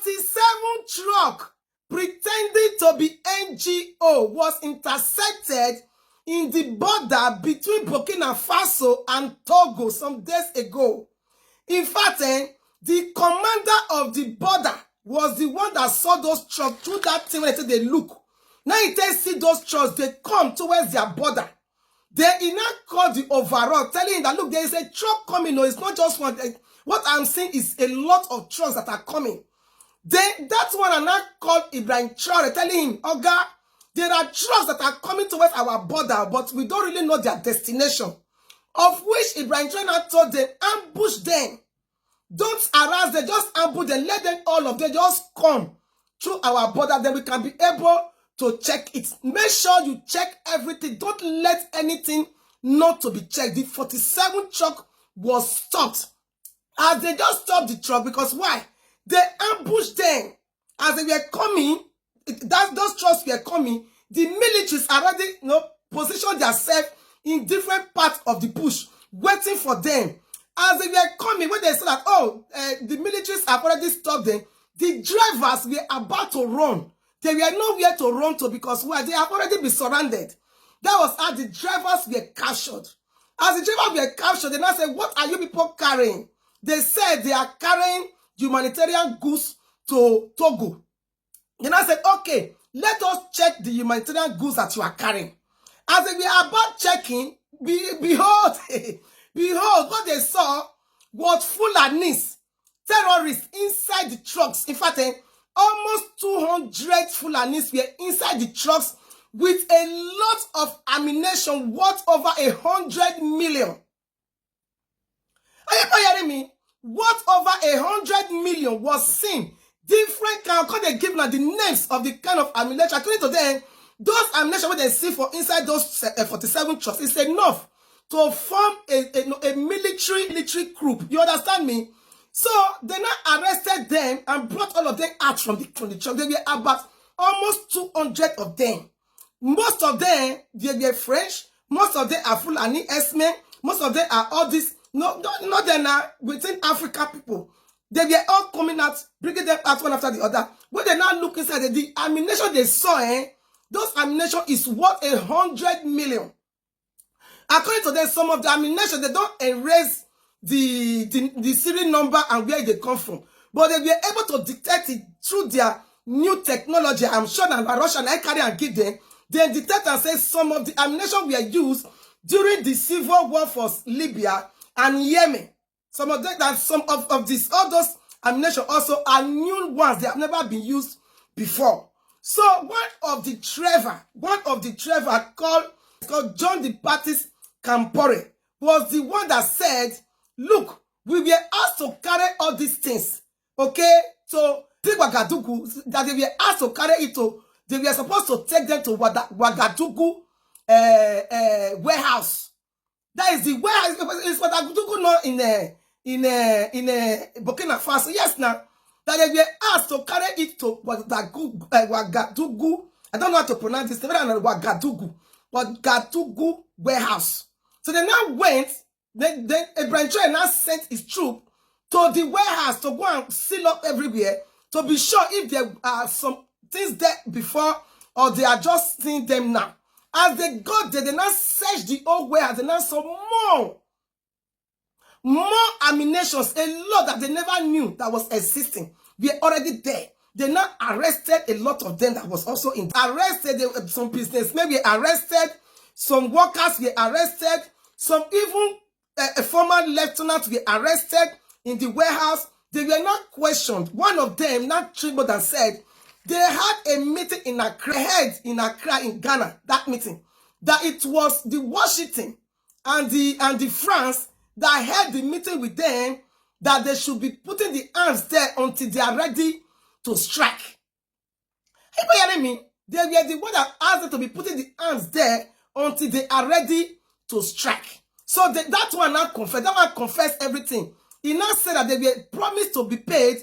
47 truck pretending to be NGO was intercepted in the border between Burkina Faso and Togo some days ago. In fact, the commander of the border was the one that saw those trucks through that thing when they look. Now he see those trucks, they come towards their border. He now called the overall, telling him that, look, there is a truck coming. No, it's not just one. What I'm seeing is a lot of trucks that are coming. That's one I now called Ibrahim Traore, telling him, Oga, there are trucks that are coming towards our border, but we don't really know their destination. Of which Ibrahim Traore now told them, ambush them. Don't harass them, just ambush them. Let them, all of them, just come through our border. Then we can be able to check it. Make sure you check everything. Don't let anything not to be checked. The 47 truck was stopped. As they just stopped the truck, because why? They ambushed them. As they were coming, those trucks were coming, the militaries already positioned themselves in different parts of the bush, waiting for them. As they were coming, when they said that, the militaries have already stopped them, the drivers were about to run. They were nowhere to run to because why? They have already been surrounded. That was how the drivers were captured. As the drivers were captured, they now said, what are you people carrying? They said they are carrying humanitarian goods to Togo. They now said, okay, let us check the humanitarian goods that you are carrying. As they were about checking, behold, behold, what they saw was Fulanis, terrorists inside the trucks. In fact, almost 200 Fulanis were inside the trucks with a lot of ammunition worth over 100 million. Are you hearing me? Worth over 100 million was seen. Different kind of, they give now the names of the kind of ammunition. According to them, those ammunition what they see for inside those 47 trucks is enough to form a military group. You understand me? So they now arrested them and brought all of them out from the truck. There were about almost 200 of them. Most of them, they were French. Most of them are Fulani S-men. Most of them are all these, not they're now within Africa people. They were all coming out, bringing them out one after the other. When they now look inside, the ammunition they saw, those ammunition is worth 100 million. According to them, some of the ammunition, they don't erase the serial number and where they come from. But they were able to detect it through their new technology. I'm sure that Russia and I carry and give them. They detect and say some of the ammunition were used during the civil war for Libya and Yemen. Some of them, that some of these all those ammunition also are new ones. They have never been used before. So one of the Trevor called John the Baptist Campore was the one that said, look, we were asked to carry all these things, okay? So Ouagadougou, that they were asked to carry it to, they were supposed to take them to Ouagadougou warehouse. That is the warehouse. It's Ouagadougou, not in Burkina Faso. Yes, now that they were asked to carry it to Ouagadougou. I don't know how to pronounce this. Ouagadougou warehouse. So they now went. Then Ibrahim Traore now sent his troop to the warehouse to go and seal up everywhere to be sure if there are some things there before or they are just seeing them now. As they got there, they now searched the old warehouse. They now saw more ammunition, a lot that they never knew that was existing. We are already there. They now arrested a lot of them that was also in. Arrested some businessmen, we arrested some workers, we arrested some even a former lieutenant we arrested in the warehouse. They were not questioned. One of them not trembled and said they had a meeting in Accra, in Ghana. That meeting, that it was the Washington and the France that had the meeting with them that they should be putting the arms there until they are ready to strike. Are you hearing me? They were the one that asked them to be putting the arms there until they are ready to strike. So that one now confessed. That one confessed everything. He now said that they were promised to be paid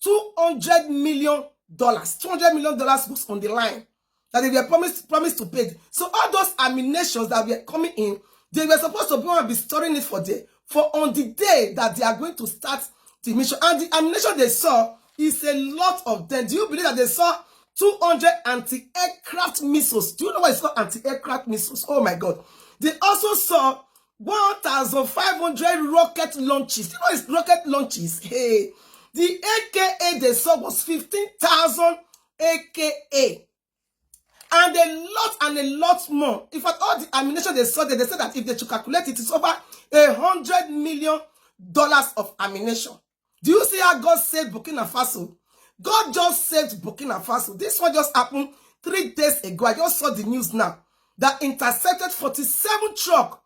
$200 million. $200 million was on the line. That they were promised to pay. So all those ammunitions that were coming in, they were supposed to go and be storing it for on the day that they are going to start the mission. And the ammunition they saw It's a lot of them. Do you believe that they saw 200 anti-aircraft missiles? Do you know what is called anti-aircraft missiles? Oh my God. They also saw 1,500 rocket launches. Do you know what is rocket launches? Hey, the AKA they saw was 15,000 AKA. And a lot more. In fact, all the ammunition they saw, they said that if they should calculate it, it's over $100 million of ammunition. Do you see how God saved Burkina Faso? God just saved Burkina Faso. This one just happened 3 days ago. I just saw the news now that intercepted 47 trucks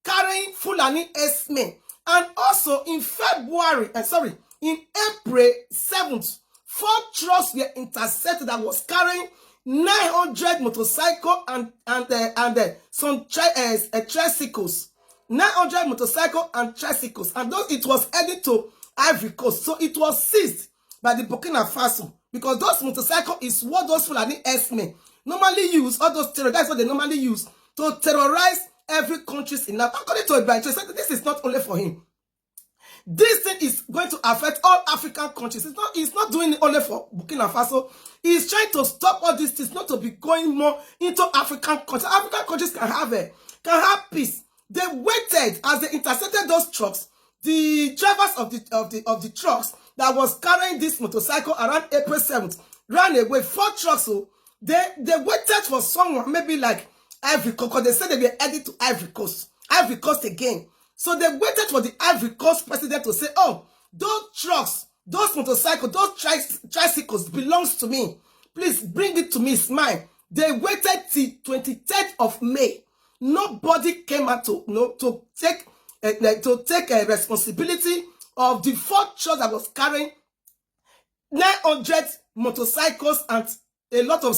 carrying Fulani S-men. And also in in April 7th, 4 trucks were intercepted that was carrying 900 motorcycles and some tricycles. 900 motorcycles and tricycles. And those, it was headed to Ivory Coast. So it was seized by the Burkina Faso. Because those motorcycles is what those Fulani S-men normally use. All those terrorists, that's what they normally use to terrorize every country in Africa. According to Ibrahim, he said this is not only for him. This thing is going to affect all African countries. It's not doing it only for Burkina Faso. He's trying to stop all these things not to be going more into African countries. African countries can have peace. They waited as they intercepted those trucks. The drivers of the trucks that was carrying this motorcycle around April 7th ran away. 4 trucks. So they waited for someone, maybe like Ivory Coast, because they said they were headed to Ivory Coast. Ivory Coast again. So they waited for the Ivory Coast president to say, oh, those trucks, those motorcycles, those tricycles belongs to me. Please bring it to me, it's mine. They waited till 23rd of May. Nobody came out to take a responsibility of the 4 trucks that was carrying 900 motorcycles and a lot of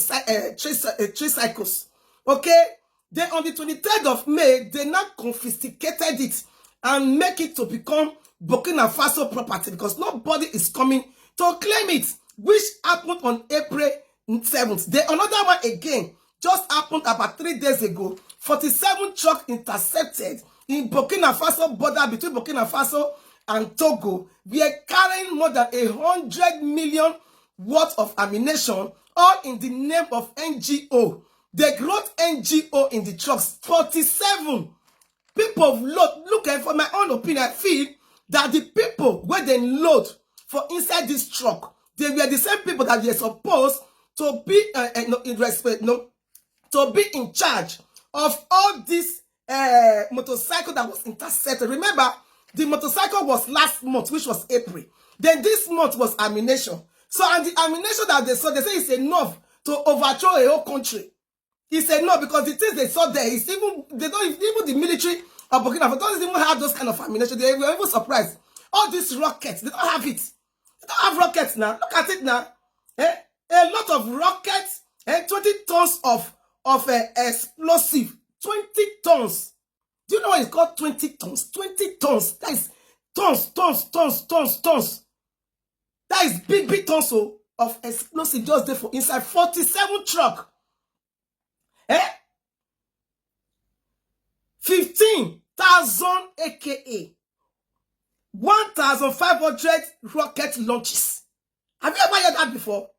tricycles. Okay? Then on the 23rd of May, they now confiscated it and make it to become Burkina Faso property because nobody is coming to claim it, which happened on April 7th. Then another one again just happened about 3 days ago. 47 trucks intercepted in Burkina Faso border between Burkina Faso and Togo. We are carrying more than 100 million worth of ammunition, all in the name of NGO. They wrote NGO in the trucks. 47 people load. Look, for my own opinion, I feel that the people where they load for inside this truck, they were the same people that were supposed to be to be in charge of all this motorcycle that was intercepted. Remember, the motorcycle was last month, which was April. Then this month was ammunition. So, and the ammunition that they saw, they say it's enough to overthrow a whole country. He said no, because the things they saw there is even the military of Burkina Faso don't even have those kind of ammunition. They were even surprised. All these rockets, they don't have it. They don't have rockets now. Look at it now. A lot of rockets, 20 tons of explosive. 20 tons. Do you know what it's called? 20 tons. 20 tons. That is tons. That is big tons of explosive just there for inside 47 truck. 15,000 AKA. 1,500 rocket launches. Have you ever heard that before?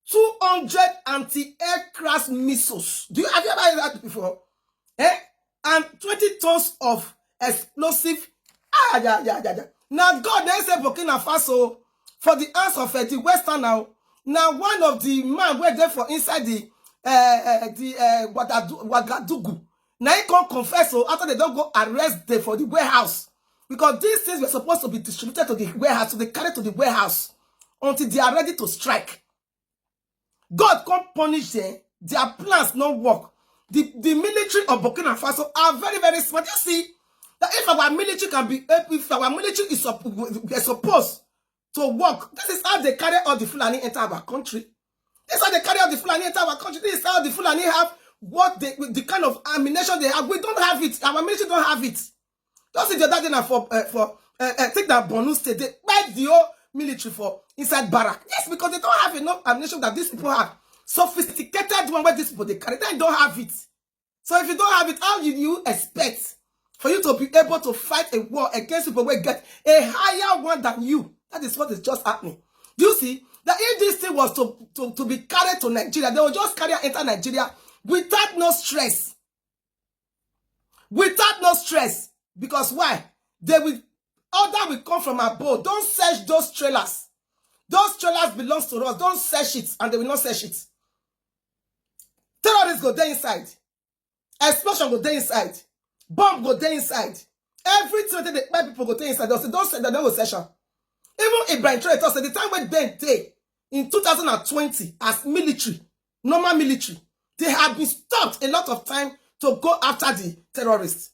200 anti-aircraft missiles. Have you ever heard that before? And 20 tons of explosive. Now God then say Burkina Faso for the hands of the Western now. Now one of the man were there for inside the Ouagadougou. Now he can't confess so after they don't go arrest them for the warehouse. Because these things were supposed to be distributed to the warehouse, so they carry to the warehouse until they are ready to strike. God can't punish them. Their plans not work. The military of Burkina Faso are very, very smart. You see, that if our military can be, if our military is supposed to work, this is how they carry all the Fulani enter our country. This is how they carry all the Fulani enter our country. This is how the Fulani have what the kind of ammunition they have. We don't have it. Our military don't have it. Just see the other day take that bonus state. They buy the whole military for inside barrack. Yes, because they don't have enough ammunition that these people have. Sophisticated one where these people they carry. They don't have it. So if you don't have it, how do you expect for you to be able to fight a war against people where get a higher one than you? That is what is just happening. Do you see? That if this thing was to be carried to Nigeria, they will just carry and enter Nigeria without no stress. Without no stress. Because why? Order will come from above. Don't search those trailers. Those trailers belong to us. Don't search it, and they will not search it. Terrorists go there inside. Explosion go there inside. Bomb go there inside. Everything that the bad people go there inside. Don't say that they will search. Even Ibrahim Traore said the time when they in 2020 as military, normal military, they have been stopped a lot of time to go after the terrorists.